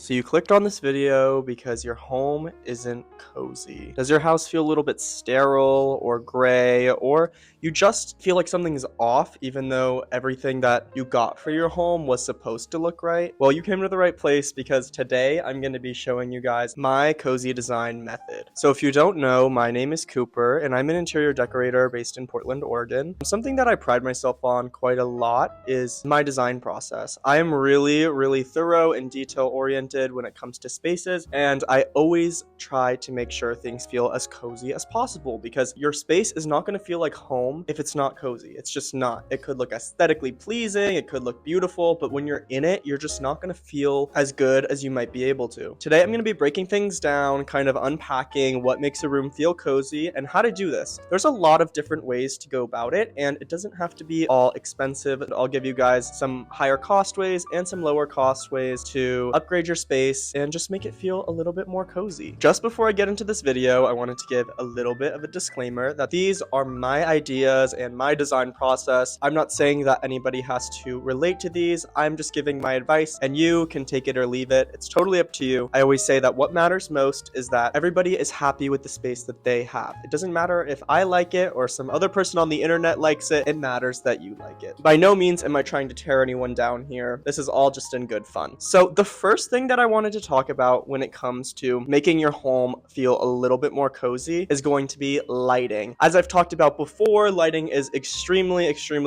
So you clicked on this video because your home isn't cozy. Does your house feel a little bit sterile or gray, or you just feel like something's off even though everything that you got for your home was supposed to look right? Well, you came to the right place because today I'm going to be showing you guys my cozy design method. So if you don't know, my name is Cooper and I'm an interior decorator based in Portland, Oregon. Something that I pride myself on quite a lot is my design process. I am really thorough and detail oriented when it comes to spaces, and I always try to make sure things feel as cozy as possible because your space is not going to feel like home if it's not cozy. It's just not. It could look aesthetically pleasing, it could look beautiful, but when you're in it, you're just not going to feel as good as you might be able to. Today, I'm going to be breaking things down, kind of unpacking what makes a room feel cozy and how to do this. There's a lot of different ways to go about it, and it doesn't have to be all expensive. I'll give you guys some higher cost ways and some lower cost ways to upgrade your space and just make it feel a little bit more cozy. Just before I get into this video, I wanted to give a little bit of a disclaimer that these are my ideas and my design process. I'm not saying that anybody has to relate to these. I'm just giving my advice and you can take it or leave it. It's totally up to you. I always say that what matters most is that everybody is happy with the space that they have. It doesn't matter if I like it or some other person on the internet likes it. It matters that you like it. By no means am I trying to tear anyone down here. This is all just in good fun. So the first thing that I wanted to talk about when it comes to making your home feel a little bit more cozy is going to be lighting. As I've talked about before, lighting is extremely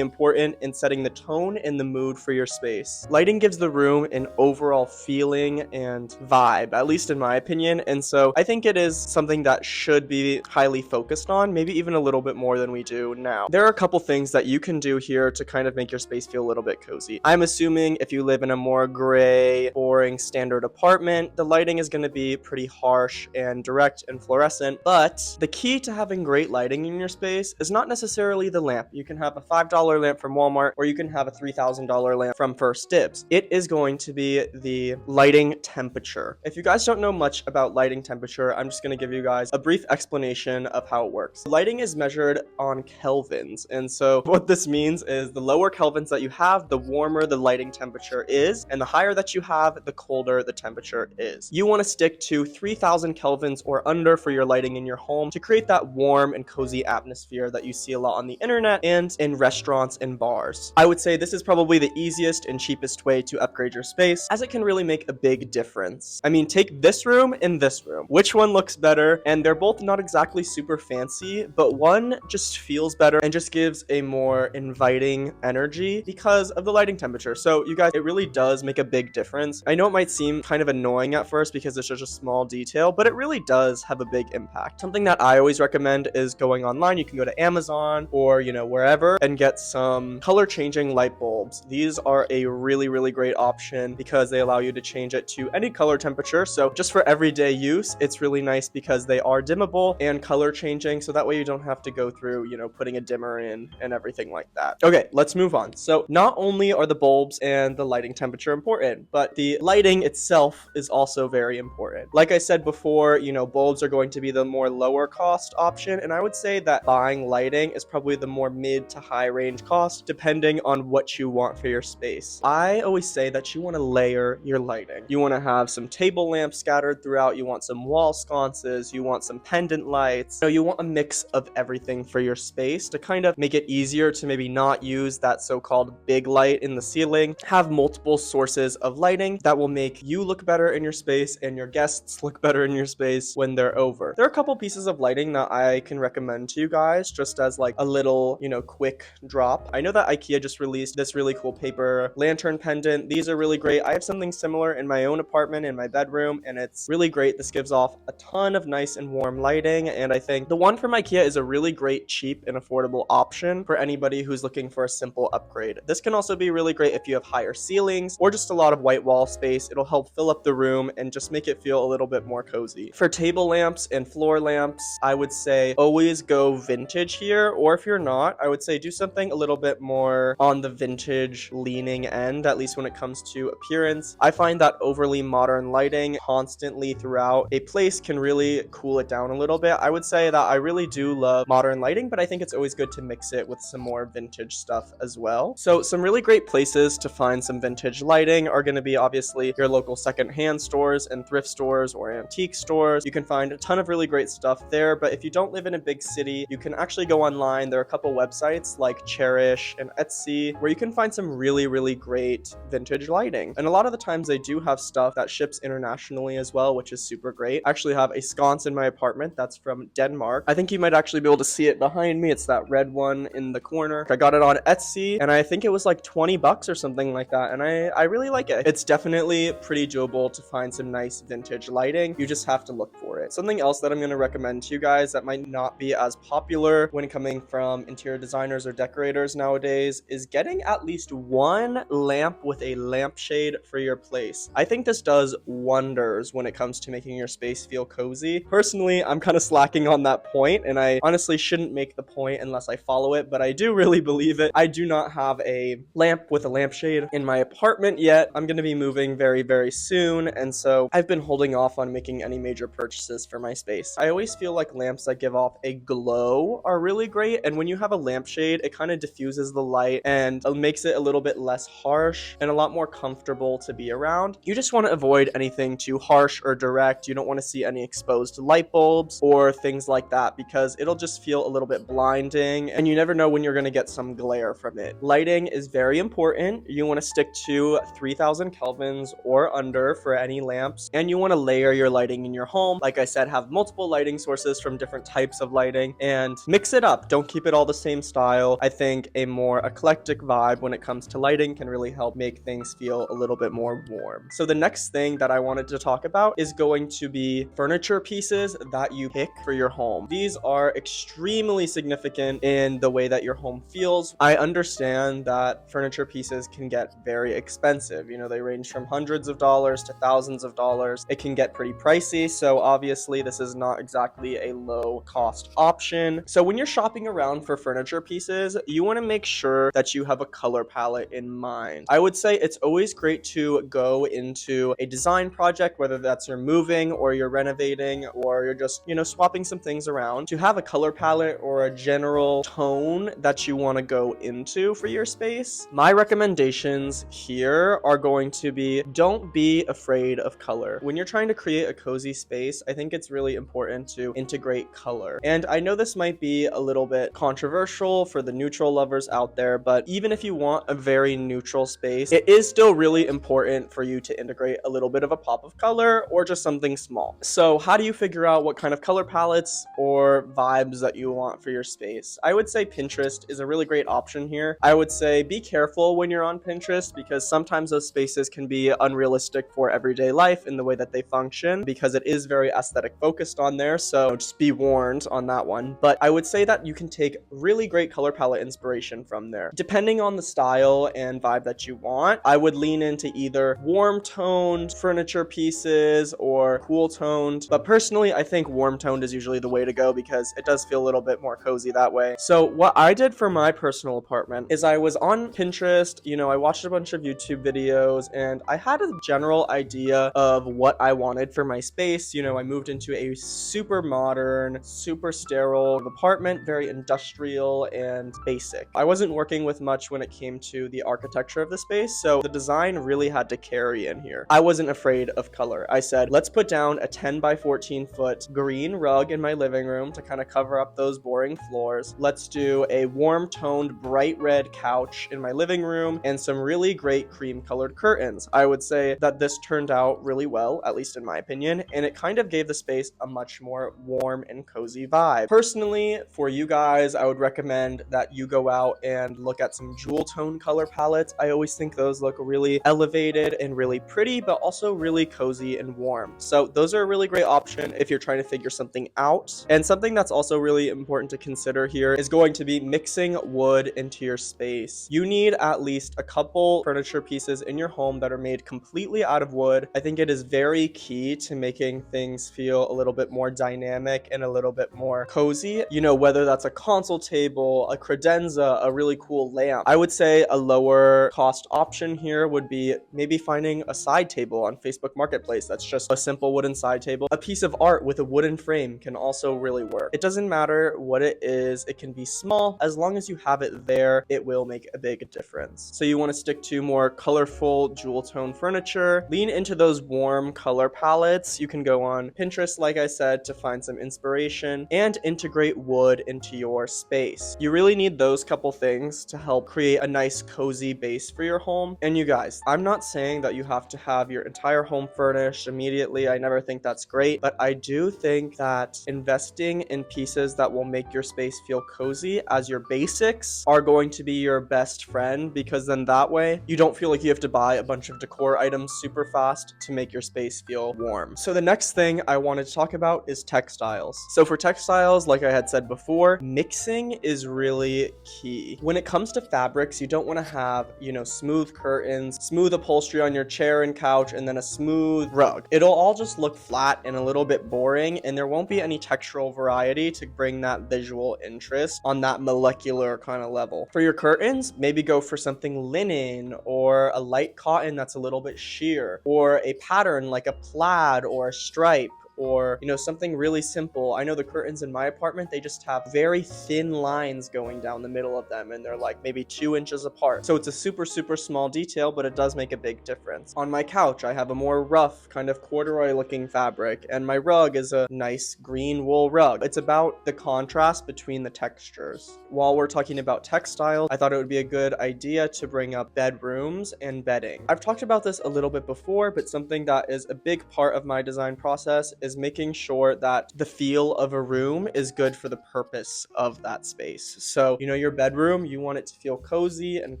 important in setting the tone and the mood for your space. Lighting gives the room an overall feeling and vibe, at least in my opinion, and so I think it is something that should be highly focused on, maybe even a little bit more than we do now. There are a couple things that you can do here to kind of make your space feel a little bit cozy. I'm assuming if you live in a more gray, boring, standard apartment, the lighting is going to be pretty harsh and direct and fluorescent, but the key to having great lighting in your space is not necessarily the lamp. You can have a $5 lamp from Walmart, or you can have a $3,000 lamp from First Dibs. It is going to be the lighting temperature. If you guys don't know much about lighting temperature, I'm just going to give you guys a brief explanation of how it works. Lighting is measured on kelvins, and so what this means is the lower kelvins that you have, the warmer the lighting temperature is, and the higher that you have, the colder the temperature is. You want to stick to 3000 kelvins or under for your lighting in your home to create that warm and cozy atmosphere that you see a lot on the internet and in restaurants and bars. I would say this is probably the easiest and cheapest way to upgrade your space, as it can really make a big difference. I mean, take this room and this room. Which one looks better? And they're both not exactly super fancy, but one just feels better and just gives a more inviting energy because of the lighting temperature. So you guys, it really does make a big difference. I know it might seem kind of annoying at first because it's such a small detail, but it really does have a big impact. Something that I always recommend is going online. You can go to Amazon or, wherever and get some color changing light bulbs. These are a really great option because they allow you to change it to any color temperature. So just for everyday use, it's really nice because they are dimmable and color changing. So that way you don't have to go through, putting a dimmer in and everything like that. Okay, let's move on. So not only are the bulbs and the lighting temperature important, but the lighting itself is also very important. Like I said before, bulbs are going to be the more lower cost option, and I would say that buying lighting is probably the more mid to high range cost depending on what you want for your space. I always say that you want to layer your lighting. You want to have some table lamps scattered throughout, you want some wall sconces, you want some pendant lights. You want a mix of everything for your space to kind of make it easier to maybe not use that so-called big light in the ceiling. Have multiple sources of lighting that will make you look better in your space and your guests look better in your space when they're over. There are a couple pieces of lighting that I can recommend to you guys just as like a little, quick drop. I know that IKEA just released this really cool paper lantern pendant. These are really great. I have something similar in my own apartment in my bedroom, and it's really great. This gives off a ton of nice and warm lighting, and I think the one from IKEA is a really great, cheap, and affordable option for anybody who's looking for a simple upgrade. This can also be really great if you have higher ceilings or just a lot of white wall space. It'll help fill up the room and just make it feel a little bit more cozy. For table lamps and floor lamps, I would say always go vintage here, or if you're not, I would say do something a little bit more on the vintage leaning end, at least when it comes to appearance. I find that overly modern lighting constantly throughout a place can really cool it down a little bit. I would say that I really do love modern lighting, but I think it's always good to mix it with some more vintage stuff as well. So some really great places to find some vintage lighting are going to be obviously your local secondhand stores and thrift stores or antique stores. You can find a ton of really great stuff there, but if you don't live in a big city, you can actually go online. There are a couple websites like Cherish and Etsy where you can find some really great vintage lighting. And a lot of the times they do have stuff that ships internationally as well, which is super great. I actually have a sconce in my apartment that's from Denmark. I think you might actually be able to see it behind me. It's that red one in the corner. I got it on Etsy and I think it was like 20 bucks or something like that. And I really like it. It's definitely pretty doable to find some nice vintage lighting. You just have to look for it. Something else that I'm going to recommend to you guys that might not be as popular when coming from interior designers or decorators nowadays is getting at least one lamp with a lampshade for your place. I think this does wonders when it comes to making your space feel cozy. Personally, I'm kind of slacking on that point, and I honestly shouldn't make the point unless I follow it, but I do really believe it. I do not have a lamp with a lampshade in my apartment yet. I'm going to be moving very soon, and so I've been holding off on making any major purchases for my space. I always feel like lamps that give off a glow are really great, and when you have a lampshade, it kind of diffuses the light and makes it a little bit less harsh and a lot more comfortable to be around. You just want to avoid anything too harsh or direct. You don't want to see any exposed light bulbs or things like that because it'll just feel a little bit blinding and you never know when you're going to get some glare from it. Lighting is very important. You want to stick to 3000 kelvins or under for any lamps, and you want to layer your lighting in your home. Like I said, have multiple lighting sources from different types of lighting and mix it up. Don't keep it all the same style. I think a more eclectic vibe when it comes to lighting can really help make things feel a little bit more warm. So the next thing that I wanted to talk about is going to be furniture pieces that you pick for your home. These are extremely significant in the way that your home feels. I understand that furniture pieces can get very expensive. You know, they range from hundreds of dollars to thousands of dollars. It can get pretty pricey, so obviously this is not exactly a low cost option. So when you're shopping around for furniture pieces, you want to make sure that you have a color palette in mind. I would say it's always great to go into a design project, whether that's you're moving or you're renovating or you're just, you know, swapping some things around, to have a color palette or a general tone that you want to go into for your space. My recommendations here are going to be, don't be afraid of color. When you're trying to create a cozy space, I think it's really important to integrate color. And I know this might be a little bit controversial for the neutral lovers out there, but even if you want a very neutral space, it is still really important for you to integrate a little bit of a pop of color or just something small. So how do you figure out what kind of color palettes or vibes that you want for your space? I would say Pinterest is a really great option here. I would say be careful when you're on Pinterest because sometimes those spaces can be unrealistic for everyday life in the way that they function because it is very aesthetic focused on there. So just be warned on that one. But I would say that you can take really great color palette inspiration from there. Depending on the style and vibe that you want, I would lean into either warm toned furniture pieces or cool toned. But personally, I think warm toned is usually the way to go because it does feel a little bit more cozy that way. So what I did for my personal apartment is I was on Pinterest, you know, I watched a bunch of YouTube videos and I had a general idea of what I wanted for my space. You know, I moved into a super modern, super sterile apartment, very industrial and basic. I wasn't working with much when it came to the architecture of the space, so the design really had to carry in here. I wasn't afraid of color. I said, let's put down a 10 by 14 foot green rug in my living room to kind of cover up those boring floors. Let's do a warm toned bright red couch in my living room and some really great cream colored curtains. I would say that this turned out really well, at least in my opinion, and it kind of gave the space a much more warm and cozy vibe. Personally, for you guys, I would recommend that you go out and look at some jewel tone color palettes. I always think those look really elevated and really pretty, but also really cozy and warm. So those are a really great option if you're trying to figure something out. And something that's also really important to consider here is going to be mixing wood into your space. You need at least a couple furniture pieces in your home that are made completely out of wood. I think it is very key to making things feel a little bit more dynamic and a little bit more cozy. You know, whether that's a console table, a credenza, a really cool lamp. I would say a lower cost option here would be maybe finding a side table on Facebook Marketplace. That's just a simple wooden side table. A piece of art with a wooden frame can also really work. It doesn't matter what it is. It can be small. As long as you have it there, it will make a big difference. So you want to stick to more colorful jewel tone furniture furniture, lean into those warm color palettes. You can go on Pinterest, like I said, to find some inspiration, and integrate wood into your space. You really need those couple things to help create a nice cozy base for your home. And you guys, I'm not saying that you have to have your entire home furnished immediately. I never think that's great, but I do think that investing in pieces that will make your space feel cozy as your basics are going to be your best friend, because then that way you don't feel like you have to buy a bunch of decor items super fast to make your space feel warm. So the next thing I wanted to talk about is textiles. So for textiles, like I had said before, mixing is really key. When it comes to fabrics, you don't want to have, smooth curtains, smooth upholstery on your chair and couch, and then a smooth rug. It'll all just look flat and a little bit boring, and there won't be any textural variety to bring that visual interest on that molecular kind of level. For your curtains, maybe go for something linen or a light cotton that's a little bit sheer, or a pattern like a plaid or a stripe, or something really simple. I know the curtains in my apartment, they just have very thin lines going down the middle of them, and they're like maybe 2 inches apart. So it's a super small detail, but it does make a big difference. On my couch, I have a more rough kind of corduroy looking fabric, and my rug is a nice green wool rug. It's about the contrast between the textures. While we're talking about textiles, I thought it would be a good idea to bring up bedrooms and bedding. I've talked about this a little bit before, but something that is a big part of my design process is making sure that the feel of a room is good for the purpose of that space. So, your bedroom, you want it to feel cozy and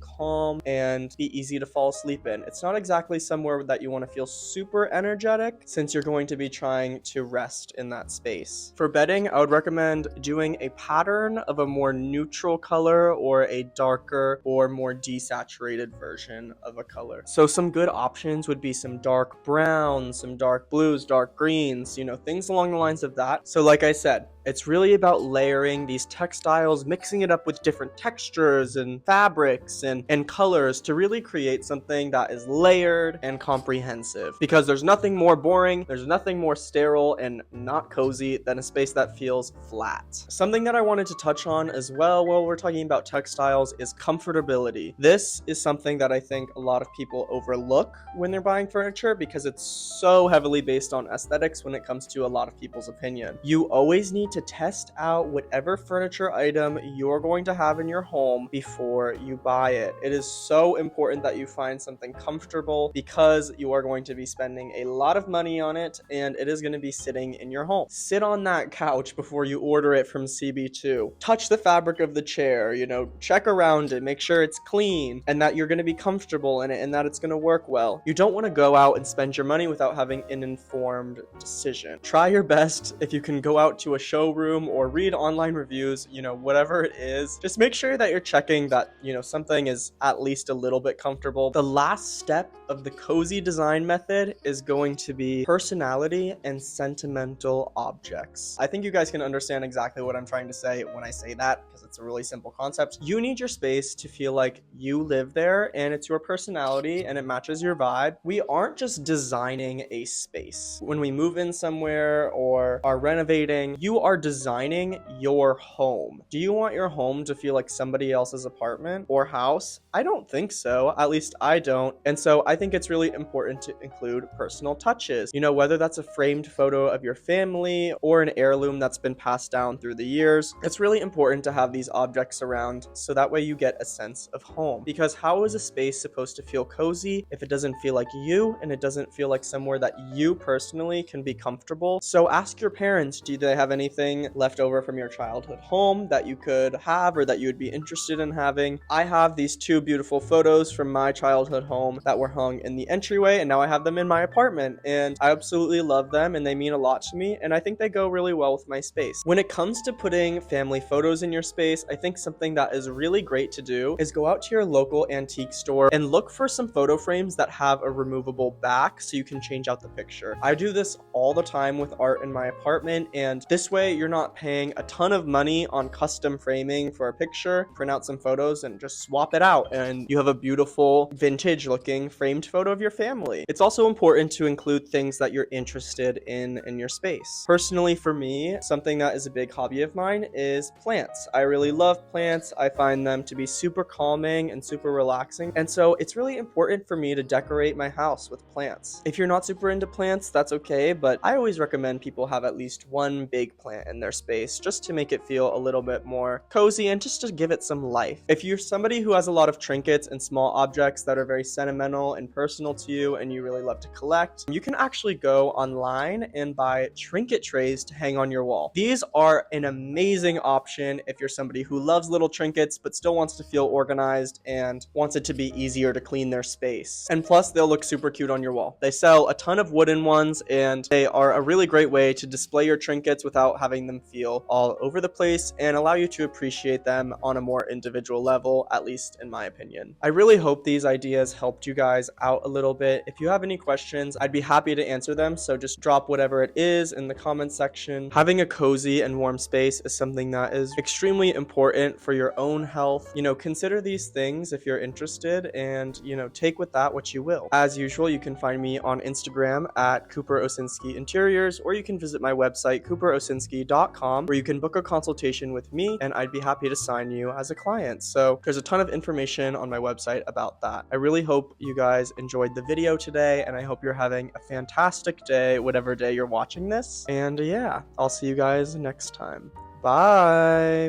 calm and be easy to fall asleep in. It's not exactly somewhere that you want to feel super energetic, since you're going to be trying to rest in that space. For bedding, I would recommend doing a pattern of a more neutral color or a darker or more desaturated version of a color. So some good options would be some dark browns, some dark blues, dark greens, things along the lines of that. So like I said, it's really about layering these textiles, mixing it up with different textures and fabrics and colors to really create something that is layered and comprehensive. Because there's nothing more boring, there's nothing more sterile and not cozy than a space that feels flat. Something that I wanted to touch on as well while we're talking about textiles is comfortability. This is something that I think a lot of people overlook when they're buying furniture, because it's so heavily based on aesthetics when it comes to a lot of people's opinion. You always need to test out whatever furniture item you're going to have in your home before you buy it. It is so important that you find something comfortable, because you are going to be spending a lot of money on it, and it is going to be sitting in your home. Sit on that couch before you order it from CB2. Touch the fabric of the chair, check around it, make sure it's clean and that you're going to be comfortable in it and that it's going to work well. You don't want to go out and spend your money without having an informed decision. Try your best. If you can go out to a showroom or read online reviews, whatever it is, just make sure that you're checking that, something is at least a little bit comfortable. The last step of the cozy design method is going to be personality and sentimental objects. I think you guys can understand exactly what I'm trying to say when I say that, because it's a really simple concept. You need your space to feel like you live there and it's your personality and it matches your vibe. We aren't just designing a space. When we move in somewhere or are renovating, you are designing your home. Do you want your home to feel like somebody else's apartment or house? I don't think so. At least I don't. And so I think it's really important to include personal touches. Whether that's a framed photo of your family or an heirloom that's been passed down through the years, it's really important to have these objects around so that way you get a sense of home. Because how is a space supposed to feel cozy if it doesn't feel like you and it doesn't feel like somewhere that you personally can be comfortable? So ask your parents, do they have anything left over from your childhood home that you could have or that you would be interested in having? I have these 2 beautiful photos from my childhood home that were hung in the entryway, and now I have them in my apartment, and I absolutely love them and they mean a lot to me, and I think they go really well with my space. When it comes to putting family photos in your space, I think something that is really great to do is go out to your local antique store and look for some photo frames that have a removable back so you can change out the picture. I do this all the time with art in my apartment, and this way way you're not paying a ton of money on custom framing for a picture, print out some photos and just swap it out, and you have a beautiful vintage looking framed photo of your family. It's also important to include things that you're interested in your space. Personally, for me, something that is a big hobby of mine is plants. I really love plants. I find them to be super calming and super relaxing, and so it's really important for me to decorate my house with plants. If you're not super into plants, that's okay, but I always recommend people have at least one big plant in their space just to make it feel a little bit more cozy and just to give it some life. If you're somebody who has a lot of trinkets and small objects that are very sentimental and personal to you and you really love to collect, you can actually go online and buy trinket trays to hang on your wall. These are an amazing option if you're somebody who loves little trinkets but still wants to feel organized and wants it to be easier to clean their space. And plus, they'll look super cute on your wall. They sell a ton of wooden ones, and they are a really great way to display your trinkets without having them feel all over the place and allow you to appreciate them on a more individual level, at least in my opinion. I really hope these ideas helped you guys out a little bit. If you have any questions, I'd be happy to answer them, so just drop whatever it is in the comments section. Having a cozy and warm space is something that is extremely important for your own health. Consider these things if you're interested, and take with that what you will. As usual, you can find me on Instagram at Cooper Osinski Interiors, or you can visit my website cooperosinski.com, where you can book a consultation with me and I'd be happy to sign you as a client. So there's a ton of information on my website about that. I really hope you guys enjoyed the video today, and I hope you're having a fantastic day, whatever day you're watching this. And yeah, I'll see you guys next time. Bye.